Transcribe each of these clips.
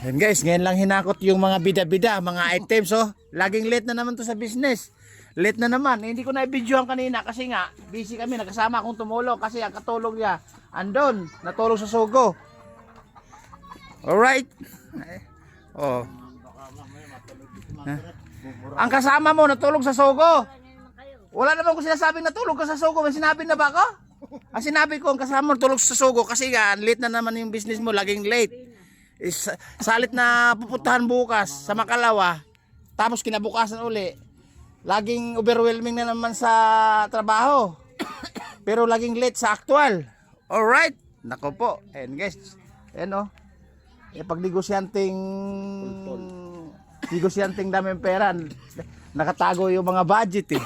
Yan guys, ngayon lang hinakot yung mga bida-bida, mga items oh. Laging late na naman to sa business. Late na naman. Hindi ko na-videohan kanina kasi nga busy kami. Nagkasama akong tumulong kasi ang katulong niya andon, natulong sa sugo. Alright. Oh. Ang kasama mo natulong sa sugo. Wala naman ko sinasabing natulong ka sa sugo. May sinabi na ba ako? Ang sinabi ko ang kasama mo natulong sa sugo kasi nga late na naman yung business mo, laging late. Salit na pupuntahan bukas sa Makalawa, tapos kinabukasan uli, laging overwhelming na naman sa trabaho, pero laging late sa actual. Alright, nako po. And guys, ayan o, pag negosyanteng daming pera, nakatago yung mga budget eh.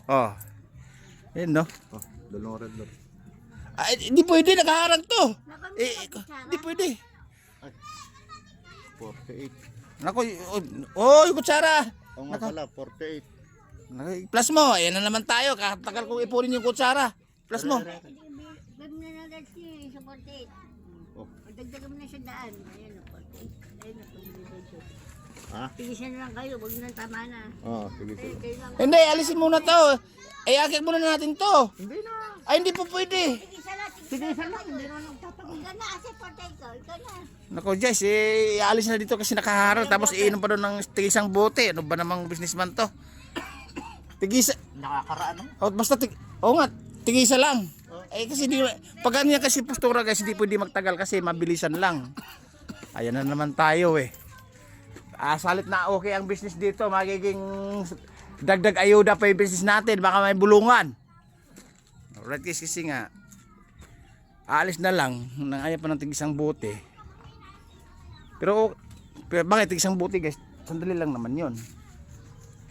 Oh, ayan no. Oh, dalawang red lot. Ay, hindi pwede, nakaharang to. Hindi pwede. 48. Nako, yung kutsara. O nga pala, 48. Plus mo, ayan na naman tayo. Katagal kong ipunin yung kutsara. Plus mo. Beb na nagat siya sa 48. Oh. Dagdagan mo na sa daan. Ayan o, 48. Ayun na, pag-video. Ha? Tigisan na lang kayo, wag na tama na. Oo, sige, sige. Kayo lang. Hindi, alisin muna to. Ay, akit muna natin to. Hindi na. Ay, hindi po pwede. Tigisan lang, hindi na nagtapag. Ikaw na, kasi 48 ko, ikaw na. Nako, Jess, alis na dito kasi nakaharang. Tapos iinom pa doon ng tigisang bote. Ano ba namang businessman to? Tigisa. Nakakaraan mo? Oh, basta nga, tigisa lang. Eh kasi di, pag ganyan kasi postura guys, hindi pwede magtagal kasi mabilisan lang. Ayan na naman tayo eh. Salit na okay ang business dito, magiging dagdag ayuda pa yung business natin, baka may bulungan. Alright guys, kasi nga aalis na lang nang ayaw pa ng tigisang bote. Pero bakit tigisang bote guys? Sandali lang naman yun.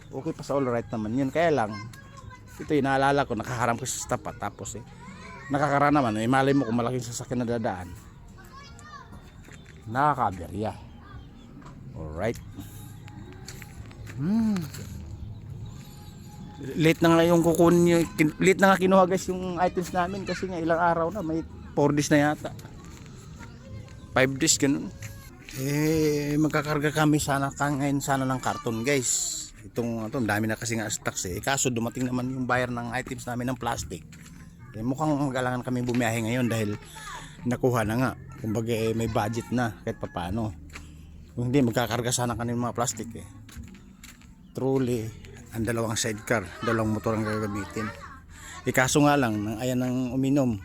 Okay pa sa all right naman yun. Kaya lang ito yung naalala ko, nakaharap ko sa tapat. Tapos nakakaraan naman, malay mo kung malaking sasakyan na dadaan, nakakaberya. Alright. Late na nga yung kukunin, late na nga kinuha guys yung items namin kasi nga ilang araw na, may 4 days na yata, 5 days ganun. Magkakarga kami sana ngayon sana ng karton guys. Itong dami na kasi nga stocks eh. Kaso dumating naman yung buyer ng items namin ng plastic. Mukhang mag-alangan kami bumiyahe ngayon dahil nakuha na nga. Kumbaga may budget na kahit papaano. Kung hindi magkakarga sana kami ng mga plastic eh. Truly, ang dalawang sidecar, dalawang motor ang gagamitin. Kaso nga lang, nang ayan ng uminom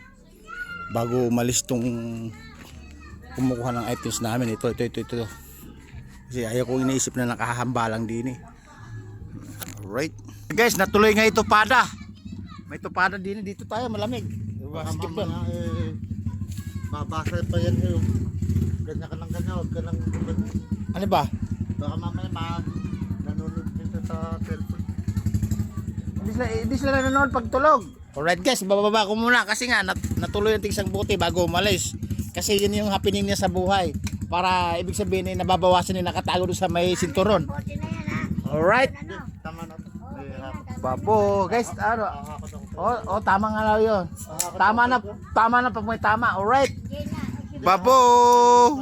bago umalis tong kumukuha ng items namin. Ito. Kasi ayaw ko iniisip na nakahahamba lang din eh. Alright. Guys, natuloy nga ito pada. May tupada din dito tayo, malamig. Baka mamaya babasa pa yan eh. Ganyan ka lang ganyan, huwag ka lang ganyan. Ano ba? Baka mamaya nanonood dito sa cellphone. Hindi sila nanonood pag tulog. Alright guys, bababa ko muna kasi nga natuloy ang tigsang buti bago umalis. Kasi yun yung happening niya sa buhay. Para ibig sabihin ay nababawasan yung nakatago doon sa may sinturon. 40 na yan ha. Alright. Tama na to. Babo, guys, tama nga lang yun. Tama na pag may tama. Alright. Sige na. Babo.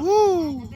Woo.